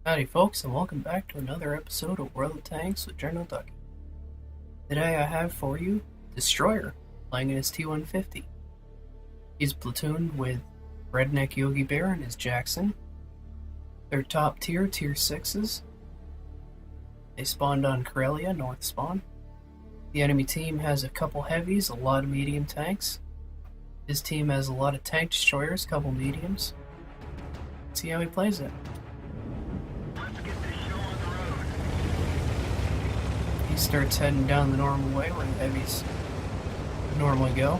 Howdy folks, and welcome back to another episode of World of Tanks with General Ducky. Today I have for you Dezstroyer, playing in his T-150. He's platooned with Redneck Yogi Bear and his Jackson. They're top tier, tier 6s. They spawned on Karelia, north spawn. The enemy team has a couple heavies, a lot of medium tanks. His team has a lot of tank destroyers, couple mediums. Let's see how he plays it. He starts heading down the normal way where the heavies normally go.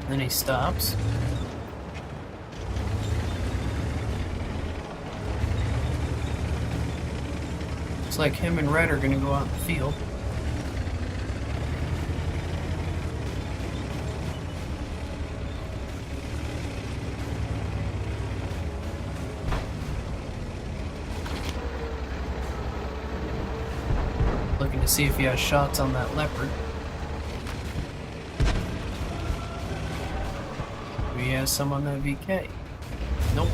Then he stops. Looks like him and Red are going to go out in the field. Looking to see if he has shots on that Leopard. Maybe he has some on that VK. Nope.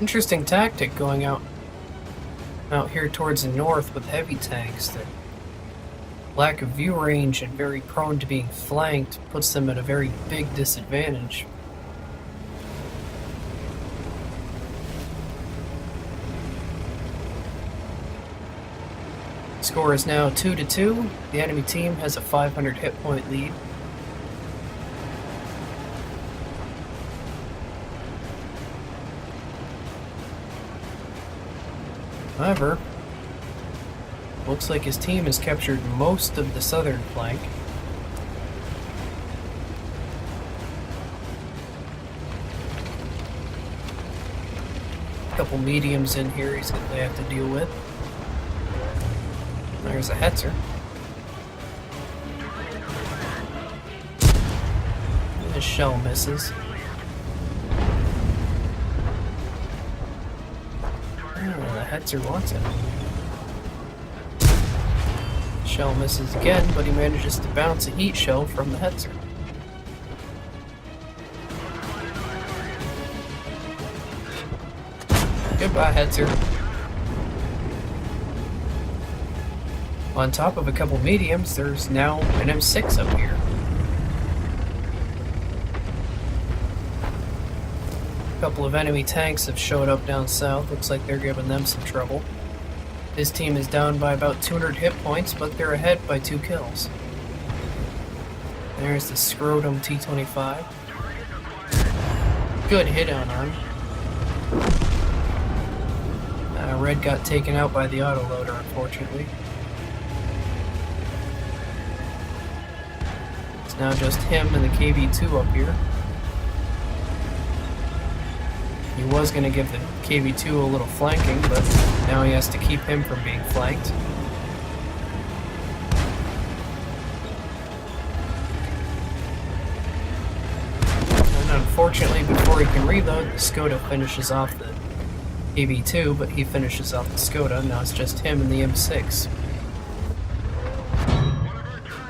Interesting tactic going out here towards the north with heavy tanks. That lack of view range and very prone to being flanked puts them at a very big disadvantage. Score is now 2-2. The enemy team has a 500 hit point lead. However, looks like his team has captured most of the southern flank. A couple mediums in here they have to deal with. There's a Hetzer. His shell misses. The Hetzer wants it. Shell misses again, but he manages to bounce a heat shell from the Hetzer. Goodbye, Hetzer. On top of a couple mediums, there's now an M6 up here. A couple of enemy tanks have showed up down south. Looks like they're giving them some trouble. His team is down by about 200 hit points, but they're ahead by 2 kills. There's the Scrotum T-25. Good hit on him. Red got taken out by the autoloader, unfortunately. It's now just him and the KV-2 up here. He was going to give the KV-2 a little flanking, but now he has to keep him from being flanked. And unfortunately, before he can reload, the Skoda finishes off the KV-2, but he finishes off the Skoda. Now it's just him and the M6.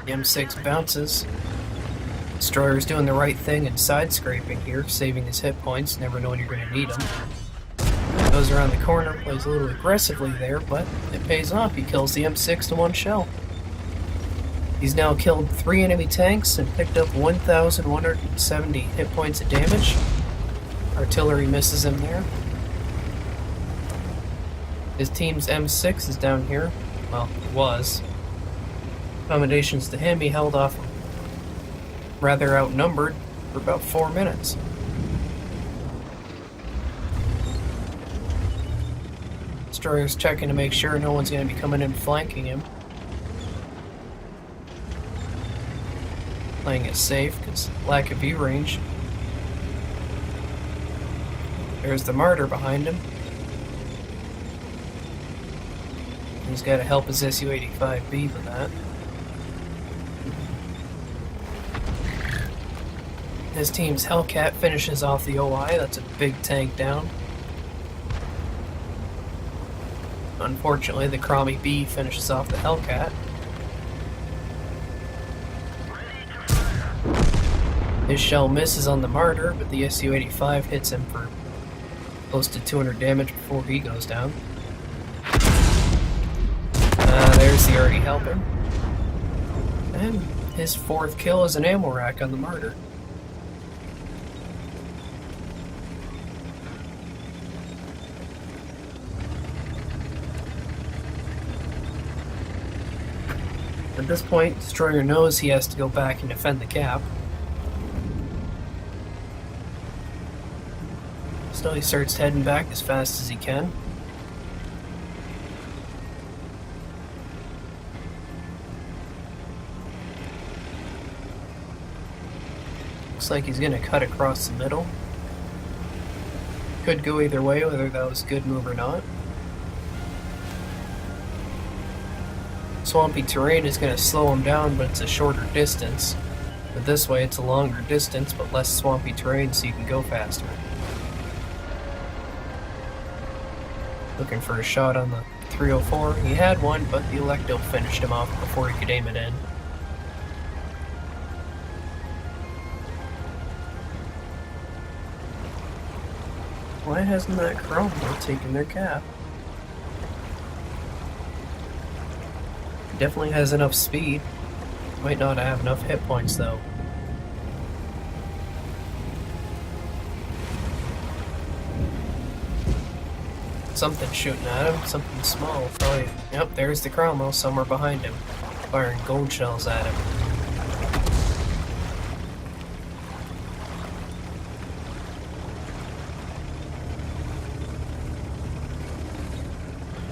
The M6 bounces. Destroyer's doing the right thing and side scraping here, saving his hit points, never knowing you're going to need them. Goes around the corner, plays a little aggressively there, but it pays off. He kills the M6 to 1 shell. He's now killed 3 enemy tanks and picked up 1,170 hit points of damage. Artillery misses him there. His team's M6 is down here. Well, was. Accommodations to him, he held off rather outnumbered for about 4 minutes. Destroyer's checking to make sure no one's going to be coming in flanking him. Playing it safe because lack of view range. There's the Martyr behind him. He's got to help his Su-85B with that. His team's Hellcat finishes off the OI. That's a big tank down. Unfortunately, the Cromie B finishes off the Hellcat. His shell misses on the Martyr, but the Su-85 hits him for close to 200 damage before he goes down. There's the already helping. And his 4th kill is an ammo rack on the Martyr. At this point, Dezstroyer knows he has to go back and defend the cap. So he starts heading back as fast as he can. Looks like he's gonna cut across the middle. Could go either way, whether that was a good move or not. Swampy terrain is going to slow him down, but it's a shorter distance. But this way it's a longer distance, but less swampy terrain, so you can go faster. Looking for a shot on the 304. He had one, but the Electo finished him off before he could aim it in. Why hasn't that Chrome taken their cap? Definitely has enough speed. Might not have enough hit points though. Something shooting at him, something small. Probably. Yep, there's the Cromwell somewhere behind him, firing gold shells at him.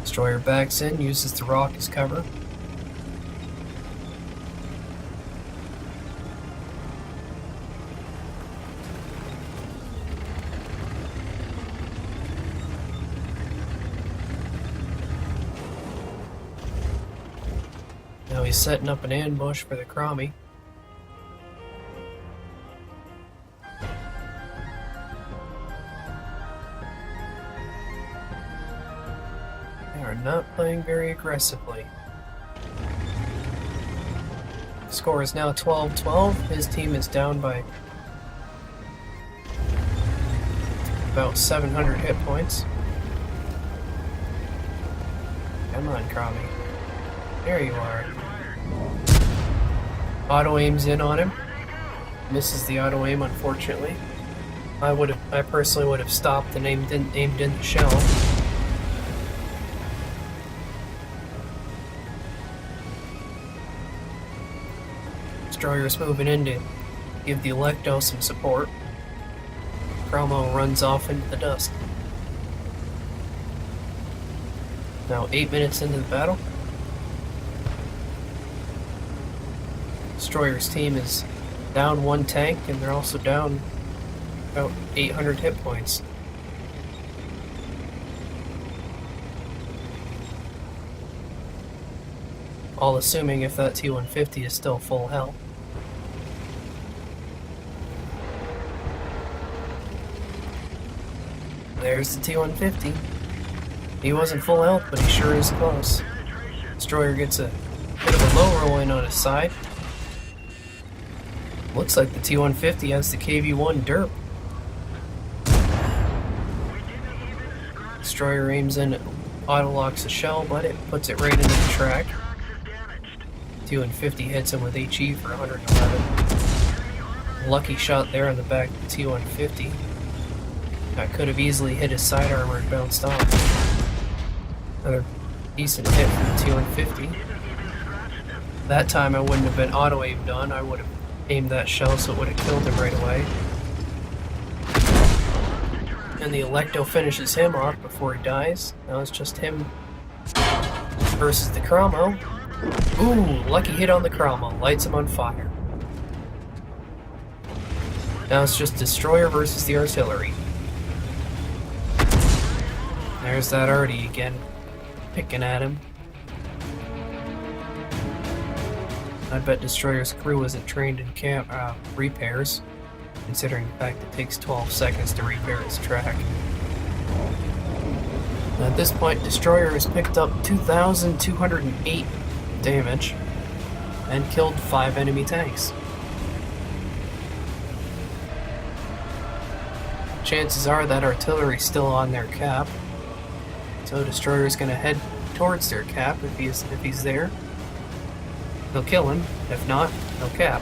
Dezstroyer backs in, uses the rock as cover. Now he's setting up an ambush for the Cromie. They are not playing very aggressively. The score is now 12-12. His team is down by about 700 hit points. Come on, Cromie. There you are. Auto aims in on him. Misses the auto aim, unfortunately. I personally would have stopped and aimed in the shell. Dezstroyer's moving in to give the Electo some support. Cromwell runs off into the dust. Now 8 minutes into the battle. Dezstroyer's team is down one tank, and they're also down about 800 hit points. All assuming if that T-150 is still full health. There's the T-150. He wasn't full health, but he sure is close. Dezstroyer gets a bit of a low roll in on his side. Looks like the T-150 has the KV-1 derp. Dezstroyer aims in, auto-locks a shell, but it puts it right into the track. T-150 hits him with HE for 111. Lucky shot there on the back of the T-150. That could have easily hit his side armor and bounced off. Another decent hit from the T-150. That time I wouldn't have been auto-aimed on, I would have aimed that shell so it would have killed him right away. And the Electo finishes him off before he dies. Now it's just him versus the Cromwell. Ooh, lucky hit on the Cromwell, lights him on fire. Now it's just Dezstroyer versus the artillery. There's that arty again, picking at him. I bet Destroyer's crew wasn't trained in repairs, considering the fact it takes 12 seconds to repair its track. At this point, Destroyer has picked up 2,208 damage and killed 5 enemy tanks. Chances are that artillery's still on their cap, so Destroyer's gonna head towards their cap if he's there. They'll kill him. If not, they'll cap.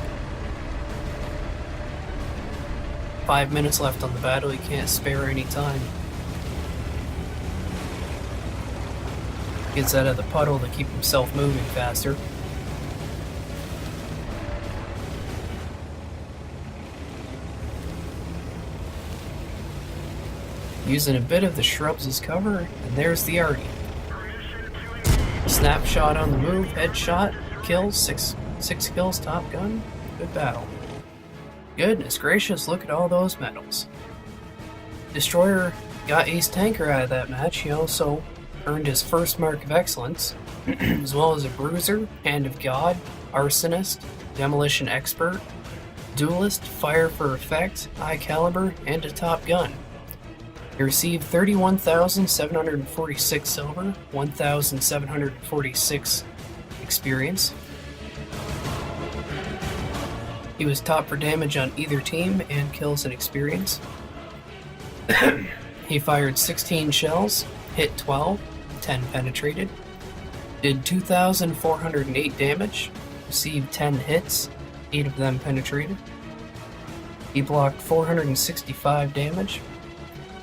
5 minutes left on the battle. He can't spare any time. Gets out of the puddle to keep himself moving faster. Using a bit of the shrubs as cover, and there's the arty. Snapshot on the move, headshot, kills, six kills, top gun. Good battle. Goodness gracious, look at all those medals. Destroyer got ace tanker out of that match. He also earned his first mark of excellence, as well as a bruiser, hand of god, arsonist, demolition expert, duelist, fire for effect, high caliber, and a top gun. He received 31,746 silver, 1,746 experience. He was top for damage on either team and kills and experience. He fired 16 shells, hit 12, 10 penetrated, did 2,408 damage, received 10 hits, 8 of them penetrated. He blocked 465 damage,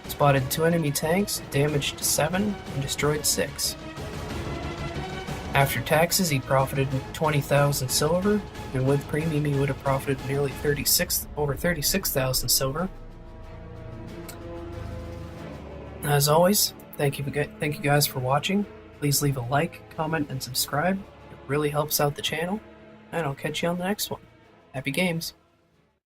spotted 2 enemy tanks, damaged 7, and destroyed 6. After taxes, he profited 20,000 silver, and with premium, he would have profited nearly over 36,000 silver. As always, thank you guys for watching. Please leave a like, comment, and subscribe. It really helps out the channel, and I'll catch you on the next one. Happy games!